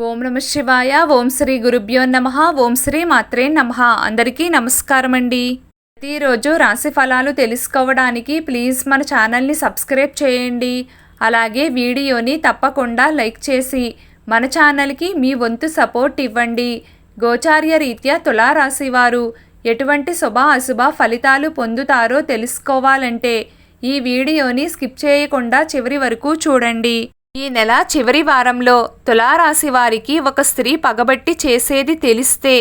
ఓం నమ శివాయ. ఓం శ్రీ గురుభ్యో నమః. ఓం శ్రీ మాత్రే నమః. అందరికీ నమస్కారం అండి. ప్రతిరోజు రాశి ఫలాలు తెలుసుకోవడానికి ప్లీజ్ మన ఛానల్ని సబ్స్క్రైబ్ చేయండి. అలాగే వీడియోని తప్పకుండా లైక్ చేసి మన ఛానల్కి మీ వంతు సపోర్ట్ ఇవ్వండి. గోచార్య రీత్యా తులారాశి వారు ఎటువంటి శుభ అశుభ ఫలితాలు పొందుతారో తెలుసుకోవాలంటే ఈ వీడియోని స్కిప్ చేయకుండా చివరి వరకు చూడండి. ఈ నెల చివరి వారంలో తులారాశి వారికి ఒక స్త్రీ పగబట్టి చేసేది తెలిస్తే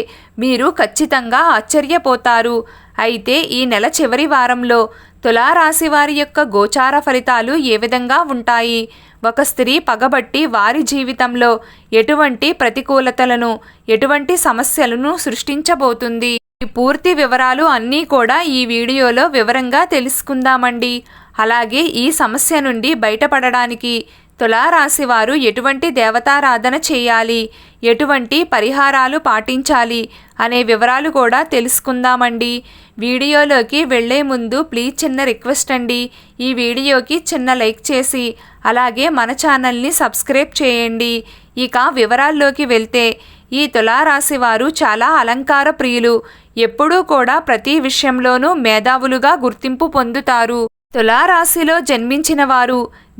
మీరు ఖచ్చితంగా ఆశ్చర్యపోతారు. అయితే ఈ నెల చివరి వారంలో తులారాశి వారి యొక్క గోచార ఫలితాలు ఏ విధంగా ఉంటాయి, ఒక స్త్రీ పగబట్టి వారి జీవితంలో ఎటువంటి ప్రతికూలతలను, ఎటువంటి సమస్యలను సృష్టించబోతుంది, ఈ పూర్తి వివరాలు అన్నీ కూడా ఈ వీడియోలో వివరంగా తెలుసుకుందామండి. అలాగే ఈ సమస్య నుండి బయటపడడానికి తులారాశి వారు ఎటువంటి దేవతారాధన చేయాలి, ఎటువంటి పరిహారాలు పాటించాలి అనే వివరాలు కూడా తెలుసుకుందామండి. వీడియోలోకి వెళ్లే ముందు ప్లీజ్ చిన్న రిక్వెస్ట్ అండి, ఈ వీడియోకి చిన్న లైక్ చేసి అలాగే మన ఛానల్ని సబ్స్క్రైబ్ చేయండి. ఇక వివరాల్లోకి వెళ్తే ఈ తులారాశి వారు చాలా అలంకార ప్రియులు. ఎప్పుడూ కూడా ప్రతి విషయంలోనూ మేధావులుగా గుర్తింపు పొందుతారు. తులారాశిలో జన్మించిన వారు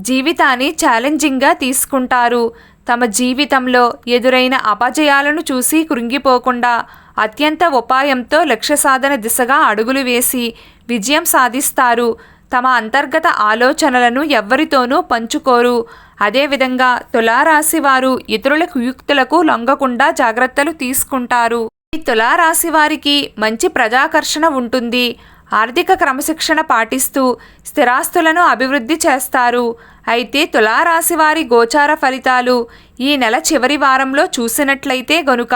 జీవితాన్ని ఛాలెంజింగ్గా తీసుకుంటారు. తమ జీవితంలో ఎదురైన అపజయాలను చూసి కృంగిపోకుండా అత్యంత ఉపాయంతో లక్ష్య సాధన దిశగా అడుగులు వేసి విజయం సాధిస్తారు. తమ అంతర్గత ఆలోచనలను ఎవ్వరితోనూ పంచుకోరు. అదేవిధంగా తులారాశి వారు ఇతరుల కుయుక్తులకు లొంగకుండా జాగ్రత్తలు తీసుకుంటారు. ఈ తులారాశి వారికి మంచి ప్రజాకర్షణ ఉంటుంది. ఆర్థిక క్రమశిక్షణ పాటిస్తూ స్థిరాస్తులను అభివృద్ధి చేస్తారు. అయితే తులారాశి వారి గోచార ఫలితాలు ఈ నెల చివరి వారంలో చూసినట్లయితే గనుక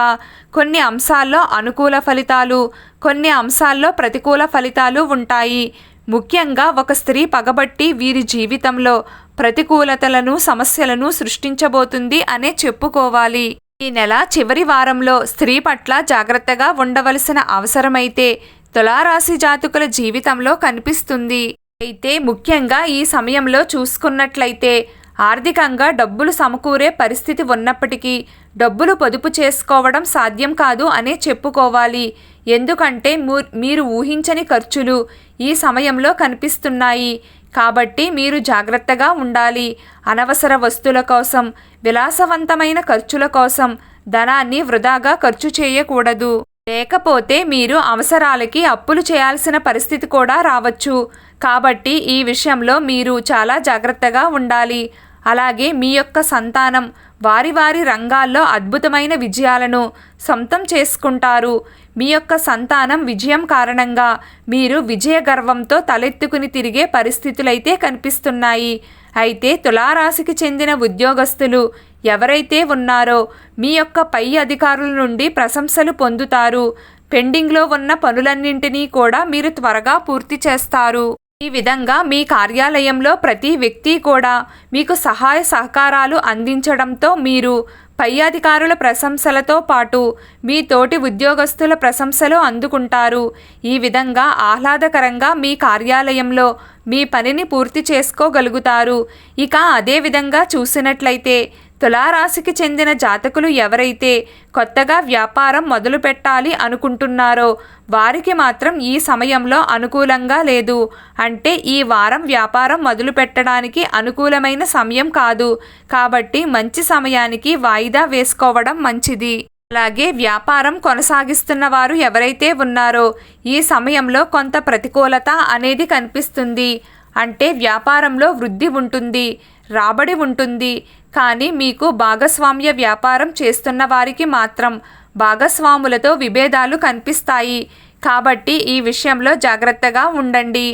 కొన్ని అంశాల్లో అనుకూల ఫలితాలు, కొన్ని అంశాల్లో ప్రతికూల ఫలితాలు ఉంటాయి. ముఖ్యంగా ఒక స్త్రీ పగబట్టి వీరి జీవితంలో ప్రతికూలతలను, సమస్యలను సృష్టించబోతుంది అనే చెప్పుకోవాలి. ఈ నెల చివరి వారంలో స్త్రీ పట్ల జాగ్రత్తగా ఉండవలసిన అవసరమైతే తులారాశి జాతకుల జీవితంలో కనిపిస్తుంది. అయితే ముఖ్యంగా ఈ సమయంలో చూసుకున్నట్లయితే ఆర్థికంగా డబ్బులు సమకూరే పరిస్థితి ఉన్నప్పటికీ డబ్బులు పొదుపు చేసుకోవడం సాధ్యం కాదు అనే చెప్పుకోవాలి. ఎందుకంటే మీరు ఊహించని ఖర్చులు ఈ సమయంలో కనిపిస్తున్నాయి. కాబట్టి మీరు జాగ్రత్తగా ఉండాలి. అనవసర వస్తువుల కోసం, విలాసవంతమైన ఖర్చుల కోసం ధనాన్ని వృధాగా ఖర్చు చేయకూడదు. లేకపోతే మీరు అవసరాలకి అప్పులు చేయాల్సిన పరిస్థితి కూడా రావచ్చు. కాబట్టి ఈ విషయంలో మీరు చాలా జాగ్రత్తగా ఉండాలి. అలాగే మీ యొక్క సంతానం వారి వారి రంగాల్లో అద్భుతమైన విజయాలను సొంతం చేసుకుంటారు. మీ యొక్క సంతానం విజయం కారణంగా మీరు విజయ గర్వంతో తలెత్తుకుని తిరిగే పరిస్థితులైతే కనిపిస్తున్నాయి. అయితే తులారాశికి చెందిన ఉద్యోగస్తులు ఎవరైతే ఉన్నారో మీ యొక్క పై అధికారుల నుండి ప్రశంసలు పొందుతారు. పెండింగ్లో ఉన్న పనులన్నింటినీ కూడా మీరు త్వరగా పూర్తి చేస్తారు. ఈ విధంగా మీ కార్యాలయంలో ప్రతి వ్యక్తి కూడా మీకు సహాయ సహకారాలు అందించడంతో మీరు పై అధికారుల ప్రశంసలతో పాటు మీ తోటి ఉద్యోగస్తుల ప్రశంసలు అందుకుంటారు. ఈ విధంగా ఆహ్లాదకరంగా మీ కార్యాలయంలో మీ పనిని పూర్తి చేసుకోగలుగుతారు. ఇక అదే విధంగా చూసినట్లయితే తులారాశికి చెందిన జాతకులు ఎవరైతే కొత్తగా వ్యాపారం మొదలు పెట్టాలి అనుకుంటున్నారో వారికి మాత్రం ఈ సమయంలో అనుకూలంగా లేదు. అంటే ఈ వారం వ్యాపారం మొదలు పెట్టడానికి అనుకూలమైన సమయం కాదు. కాబట్టి మంచి సమయానికి వాయిదా వేసుకోవడం మంచిది. అలాగే వ్యాపారం కొనసాగిస్తున్న వారు ఎవరైతే ఉన్నారో ఈ సమయంలో కొంత ప్రతికూలత అనేది కనిపిస్తుంది. అంటే వ్యాపారంలో వృద్ధి ఉంటుంది, రాబడి ఉంటుంది. కానీ మీకు భాగస్వామ్య వ్యాపారం చేస్తున్న వారికి మాత్రం భాగస్వాములతో విభేదాలు కనిపిస్తాయి. కాబట్టి ఈ విషయంలో జాగ్రత్తగా ఉండండి.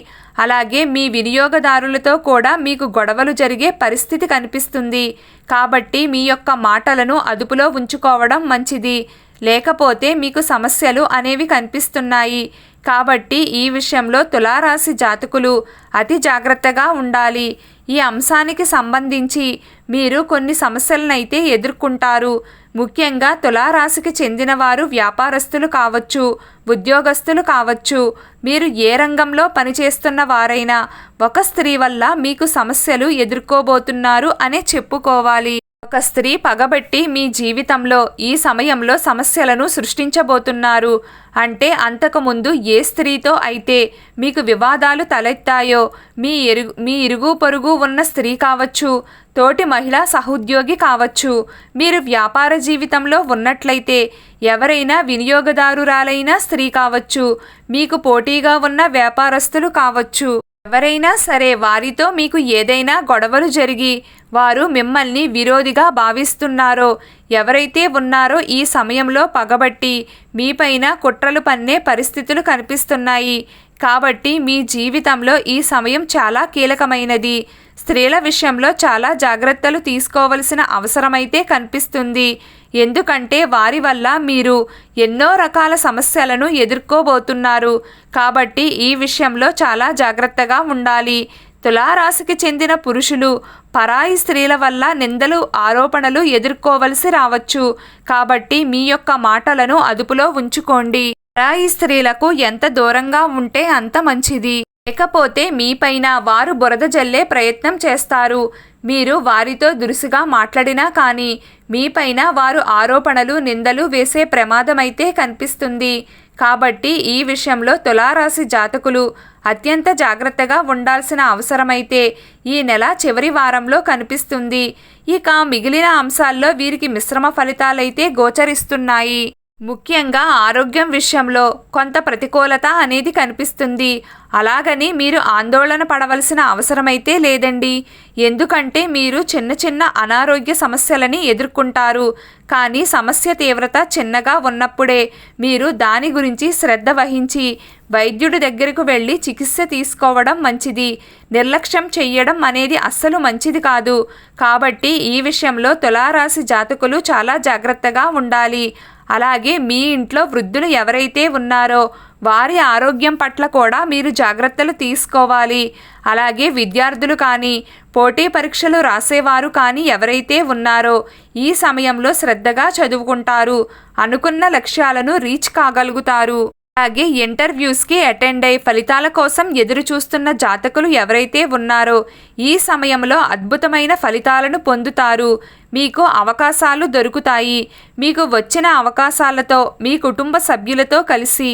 అలాగే మీ వినియోగదారులతో కూడా మీకు గొడవలు జరిగే పరిస్థితి కనిపిస్తుంది. కాబట్టి మీ యొక్క మాటలను అదుపులో ఉంచుకోవడం మంచిది. లేకపోతే మీకు సమస్యలు అనేవి కనిపిస్తున్నాయి. కాబట్టి ఈ విషయంలో తులారాశి జాతకులు అతి జాగ్రత్తగా ఉండాలి. ఈ అంశానికి సంబంధించి మీరు కొన్ని సమస్యలనైతే ఎదుర్కొంటారు. ముఖ్యంగా తులారాశికి చెందిన వారు వ్యాపారస్తులు కావచ్చు, ఉద్యోగస్తులు కావచ్చు, మీరు ఏ రంగంలో పనిచేస్తున్న వారైనా ఒక స్త్రీ వల్ల మీకు సమస్యలు ఎదుర్కోబోతున్నారు అనే చెప్పుకోవాలి. ఒక స్త్రీ పగబట్టి మీ జీవితంలో ఈ సమయంలో సమస్యలను సృష్టించబోతున్నారు. అంటే అంతకుముందు ఏ స్త్రీతో అయితే మీకు వివాదాలు తలెత్తాయో, మీ ఇరుగు పొరుగు ఉన్న స్త్రీ కావచ్చు, తోటి మహిళా సహోద్యోగి కావచ్చు, మీరు వ్యాపార జీవితంలో ఉన్నట్లయితే ఎవరైనా వినియోగదారురాలైన స్త్రీ కావచ్చు, మీకు పోటీగా ఉన్న వ్యాపారస్తులు కావచ్చు, ఎవరైనా సరే వారితో మీకు ఏదైనా గొడవలు జరిగి వారు మిమ్మల్ని విరోధిగా భావిస్తున్నారో, ఎవరైతే ఉన్నారో ఈ సమయంలో పగబట్టి మీపైన కుట్రలు పన్నే పరిస్థితులు కనిపిస్తున్నాయి. కాబట్టి మీ జీవితంలో ఈ సమయం చాలా కీలకమైనది. స్త్రీల విషయంలో చాలా జాగ్రత్తలు తీసుకోవలసిన అవసరమైతే కనిపిస్తుంది. ఎందుకంటే వారి వల్ల మీరు ఎన్నో రకాల సమస్యలను ఎదుర్కోబోతున్నారు. కాబట్టి ఈ విషయంలో చాలా జాగ్రత్తగా ఉండాలి. తులారాశికి చెందిన పురుషులు పరాయి స్త్రీల వల్ల నిందలు, ఆరోపణలు ఎదుర్కోవలసి రావచ్చు. కాబట్టి మీ యొక్క మాటలను అదుపులో ఉంచుకోండి. పరాయి స్త్రీలకు ఎంత దూరంగా ఉంటే అంత మంచిది. లేకపోతే మీపైన వారు బురద జల్లే ప్రయత్నం చేస్తారు. మీరు వారితో దురుసుగా మాట్లాడినా కానీ మీపైన వారు ఆరోపణలు, నిందలు వేసే ప్రమాదమైతే కనిపిస్తుంది. కాబట్టి ఈ విషయంలో తులారాశి జాతకులు అత్యంత జాగ్రత్తగా ఉండాల్సిన అవసరమైతే ఈ నెల చివరి వారంలో కనిపిస్తుంది. ఇక మిగిలిన అంశాల్లో వీరికి మిశ్రమ ఫలితాలైతే గోచరిస్తున్నాయి. ముఖ్యంగా ఆరోగ్యం విషయంలో కొంత ప్రతికూలత అనేది కనిపిస్తుంది. అలాగని మీరు ఆందోళన పడవలసిన అవసరమైతే లేదండి. ఎందుకంటే మీరు చిన్న చిన్న అనారోగ్య సమస్యలని ఎదుర్కొంటారు. కానీ సమస్య తీవ్రత చిన్నగా ఉన్నప్పుడే మీరు దాని గురించి శ్రద్ధ వహించి వైద్యుడి దగ్గరకు వెళ్ళి చికిత్స తీసుకోవడం మంచిది. నిర్లక్ష్యం చెయ్యడం అనేది అస్సలు మంచిది కాదు. కాబట్టి ఈ విషయంలో తులారాశి జాతకులు చాలా జాగ్రత్తగా ఉండాలి. అలాగే మీ ఇంట్లో వృద్ధులు ఎవరైతే ఉన్నారో వారి ఆరోగ్యం పట్ల కూడా మీరు జాగ్రత్తలు తీసుకోవాలి. అలాగే విద్యార్థులు కానీ, పోటీ పరీక్షలు రాసేవారు కానీ ఎవరైతే ఉన్నారో ఈ సమయంలో శ్రద్ధగా చదువుకుంటారు. అనుకున్న లక్ష్యాలను రీచ్ కాగలుగుతారు. అలాగే ఇంటర్వ్యూస్కి అటెండ్ అయ్యి ఫలితాల కోసం ఎదురు చూస్తున్న జాతకులు ఎవరైతే ఉన్నారో ఈ సమయంలో అద్భుతమైన ఫలితాలను పొందుతారు. మీకు అవకాశాలు దొరుకుతాయి. మీకు వచ్చిన అవకాశాలతో మీ కుటుంబ సభ్యులతో కలిసి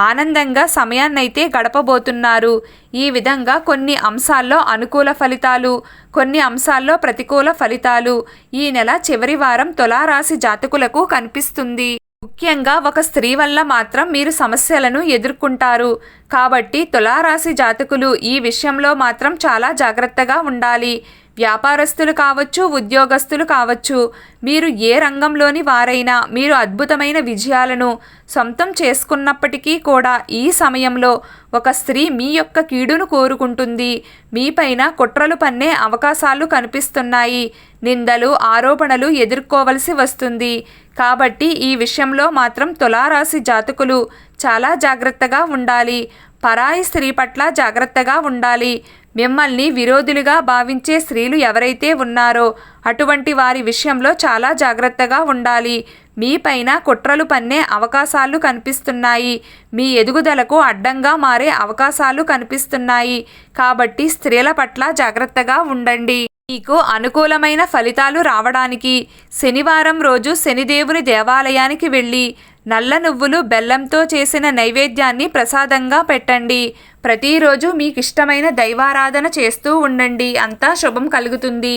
ఆనందంగా సమయాన్నైతే గడపబోతున్నారు. ఈ విధంగా కొన్ని అంశాల్లో అనుకూల ఫలితాలు, కొన్ని అంశాల్లో ప్రతికూల ఫలితాలు ఈ నెల చివరి వారం తులారాశి జాతకులకు కనిపిస్తుంది. ముఖ్యంగా ఒక స్త్రీ వల్ల మాత్రం మీరు సమస్యలను ఎదుర్కొంటారు. కాబట్టి తులారాశి జాతకులు ఈ విషయంలో మాత్రం చాలా జాగ్రత్తగా ఉండాలి. వ్యాపారస్తులు కావచ్చు, ఉద్యోగస్తులు కావచ్చు, మీరు ఏ రంగంలోని వారైనా మీరు అద్భుతమైన విజయాలను సొంతం చేసుకున్నప్పటికీ కూడా ఈ సమయంలో ఒక స్త్రీ మీ యొక్క కీడును కోరుకుంటుంది. మీపైన కుట్రలు పన్నే అవకాశాలు కనిపిస్తున్నాయి. నిందలు, ఆరోపణలు ఎదుర్కోవలసి వస్తుంది. కాబట్టి ఈ విషయంలో మాత్రం తులారాశి జాతకులు చాలా జాగ్రత్తగా ఉండాలి. పరాయి స్త్రీ పట్ల జాగ్రత్తగా ఉండాలి. మిమ్మల్ని విరోధులుగా భావించే స్త్రీలు ఎవరైతే ఉన్నారో అటువంటి వారి విషయంలో చాలా జాగ్రత్తగా ఉండాలి. మీపైన కుట్రలు పన్నే అవకాశాలు కనిపిస్తున్నాయి. మీ ఎదుగుదలకు అడ్డంగా మారే అవకాశాలు కనిపిస్తున్నాయి. కాబట్టి స్త్రీల పట్ల జాగ్రత్తగా ఉండండి. మీకు అనుకూలమైన ఫలితాలు రావడానికి శనివారం రోజు శనిదేవుని దేవాలయానికి వెళ్ళి నల్ల నువ్వులు, బెల్లంతో చేసిన నైవేద్యాన్ని ప్రసాదంగా పెట్టండి. ప్రతిరోజు మీకు ఇష్టమైన దైవారాధన చేస్తూ ఉండండి. అంతా శుభం కలుగుతుంది.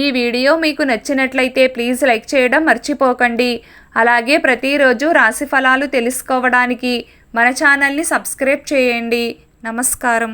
ఈ వీడియో మీకు నచ్చినట్లయితే ప్లీజ్ లైక్ చేయడం మర్చిపోకండి. అలాగే ప్రతిరోజు రాశి ఫలాలు తెలుసుకోవడానికి మన ఛానల్ని సబ్స్క్రైబ్ చేయండి. నమస్కారం.